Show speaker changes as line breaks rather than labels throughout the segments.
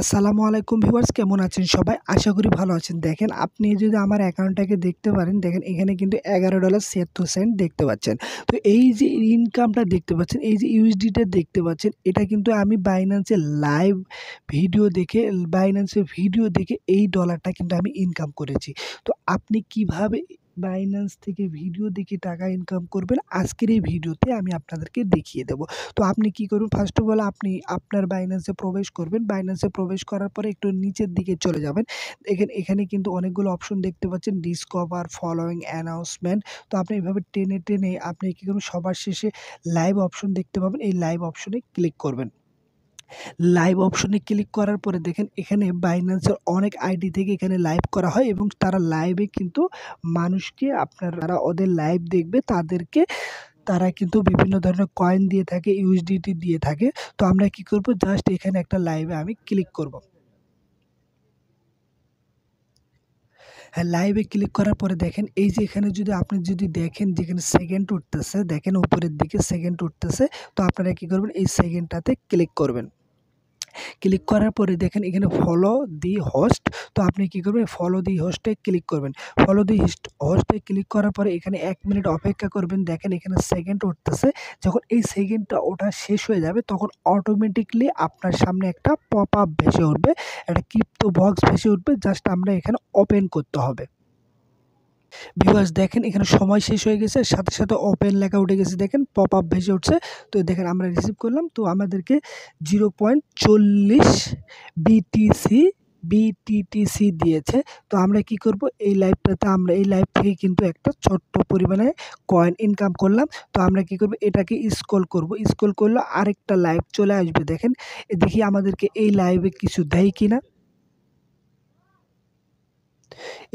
আসসালামু আলাইকুম ভিউয়ার্স, কেমন আছেন সবাই? আশা করি ভালো আছেন। দেখেন, আপনি যদি আমার অ্যাকাউন্টটাকে দেখতে পারেন, দেখেন এখানে কিন্তু $11.76 দেখতে পাচ্ছেন। তো এই যে ইনকামটা দেখতে পাচ্ছেন, এই যে ইউএসডিটা দেখতে পাচ্ছেন, এটা কিন্তু আমি বাইন্যান্সে ভিডিও দেখে এই ডলারটা কিন্তু আমি ইনকাম করেছি। তো আপনি কিভাবে বাইন্যান্স থেকে ভিডিও দেখে টাকা ইনকাম করবেন, আজকের এই ভিডিওতে আমি আপনাদেরকে দেখিয়ে দেব। তো আপনি কি করবেন, ফার্স্ট অফ অল আপনি আপনার বাইন্যান্সে প্রবেশ করবেন। বাইন্যান্সে প্রবেশ করার পরে একটু নিচের দিকে চলে যাবেন। দেখেন এখানে কিন্তু অনেকগুলো অপশন দেখতে পাচ্ছেন, ডিসকভার, ফলোইং, অ্যানাউন্সমেন্ট। তো আপনি এভাবে টেনে টেনে আপনি কি করবেন, সবার শেষে লাইভ অপশন দেখতে পাবেন। এই লাইভ অপশনে ক্লিক করবেন। লাইভ অপশনে ক্লিক করার পরে দেখেন এখানে বাইন্যান্সের অনেক আইডি থেকে এখানে লাইভ করা হয় এবং তারা লাইভে কিন্তু মানুষকে যারা ওদের লাইভ দেখবে তারা কিন্তু বিভিন্ন ধরনের কয়েন দিয়ে থাকে, ইউএসডিটি দিয়ে থাকে। তো আমরা কি করব, জাস্ট এখানে একটা লাইভে আমি ক্লিক করব। হ্যাঁ, লাইভে ক্লিক করার পরে দেখেন এই যে এখানে আপনি যদি দেখেন যেখানে সেকেন্ড উঠতেছে, দেখেন উপরের দিকে সেকেন্ড উঠতেছে। তো আপনারা কি করবেন, এই সেকেন্ডটাতে ক্লিক করবেন। ক্লিক করার পরে দেখেন এখানে ফলো দি হোস্ট। তো আপনি কি করবেন, ফলো দি হোস্টে ক্লিক করবেন। ফলো দি হোস্টে ক্লিক করার পরে এখানে 1 মিনিট অপেক্ষা করবেন। দেখেন এখানে সেকেন্ড উঠতেছে। যখন এই সেকেন্ডটা ওঠা শেষ হয়ে যাবে তখন অটোমেটিকলি আপনার সামনে একটা পপ আপ ভেসে উঠবে, একটা ক্রিপ্টো বক্স ভেসে উঠবে। জাস্ট আমরা এখানে ওপেন করতে হবে। ভিউয়ার্স দেখেন এখানে সময় শেষ হয়ে গেছে, সাথে সাথে ওপেন লেখা উঠে গেছে, দেখেন পপ আপ ভেসে উঠছে। তো দেখেন আমরা রিসিভ করলাম, তো আমাদেরকে 0.40 বিটিটিসি দিয়েছে। তো আমরা কি করব, এই লাইভ থেকে কিন্তু একটা ছোট্ট পরিমাণে কয়েন ইনকাম করলাম। তো আমরা কি করব, এটাকে স্ক্রল করব। স্ক্রল করলে আরেকটা লাইভ চলে আসবে। দেখেন দেখি আমাদেরকে এই লাইভে কিছু দেয় কিনা।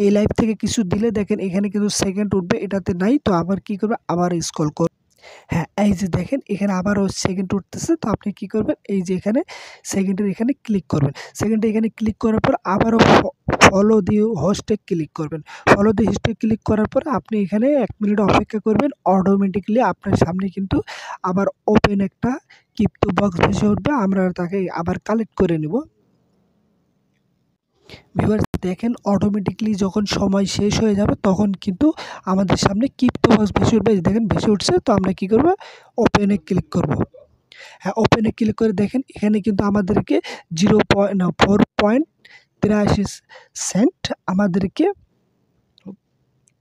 এই লাইভ থেকে কিছু দিলে দেখেন এখানে কিন্তু সেকেন্ড উঠবে, এটাতে নাই। তো আবার কি করবে, আবার স্ক্রল করবে। হ্যাঁ, এই যে দেখেন এখানে আবারও সেকেন্ড উঠতেছে। তো আপনি কি করবেন, এই যে এখানে সেকেন্ডের এখানে ক্লিক করবেন। সেকেন্ডে এখানে ক্লিক করার পর আবারও ফলো দি হোস্টে ক্লিক করবেন। ফলো দি হোস্টে ক্লিক করার পর আপনি এখানে 1 মিনিট অপেক্ষা করবেন। অটোমেটিক্যালি আপনার সামনে কিন্তু আবার ওপেন একটা ক্রিপ্টো বক্স ভেসে উঠবে। আমরা তাকে আবার কালেক্ট করে নিব। ভিউয়ার্স দেখেন অটোমেটিক্যালি যখন সময় শেষ হয়ে যাবে তখন কিন্তু আমাদের সামনে ক্রিপ্টো বক্স ভেসে উঠবে। দেখেন ভেসে উঠছে। তো আমরা কি করব, ওপেনে ক্লিক করব। হ্যাঁ, ওপেনে ক্লিক করে দেখেন এখানে কিন্তু আমাদেরকে 4.83 সেন্ট আমাদেরকে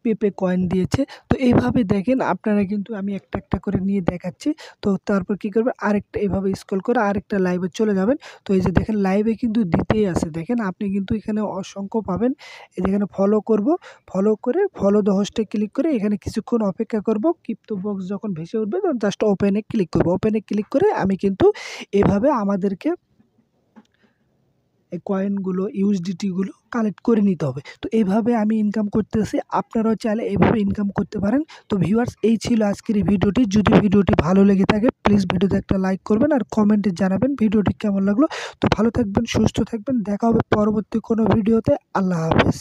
পেপে কয়েন দিয়েছে। তো এইভাবে দেখেন আপনারা কিন্তু আমি একটা একটা করে নিয়ে দেখাচ্ছি। তো তারপর কি করবেন, আরেকটা এভাবে স্ক্রল করে আরেকটা লাইভে চলে যাবেন। তো এই যে দেখেন লাইভে কিন্তু দিতেই আছে। দেখেন আপনি কিন্তু এখানে অসংখ্য পাবেন। এই যে এখানে ফলো করব, ফলো করে ফলো দ্য হোস্টে ক্লিক করে এখানে কিছুক্ষণ অপেক্ষা করব। ক্রিপ্টো বক্স যখন ভেসে উঠবে তখন জাস্ট ওপেনে ক্লিক করব। ওপেনে ক্লিক করে আমি কিন্তু এভাবে আমাদেরকে এই কয়েনগুলো, ইউএসডিটিগুলো কালেক্ট করে নিতে হবে। তো এভাবে আমি ইনকাম করতেছি। আপনারাও চাইলে এভাবে ইনকাম করতে পারেন। তো ভিউয়ার্স এই ছিল আজকের এই ভিডিওটি। যদি ভিডিওটি ভালো লেগে থাকে প্লিজ ভিডিওতে একটা লাইক করবেন আর কমেন্টে জানাবেন ভিডিওটি কেমন লাগলো। তো ভালো থাকবেন, সুস্থ থাকবেন। দেখা হবে পরবর্তী কোনো ভিডিওতে। আল্লাহ হাফেজ।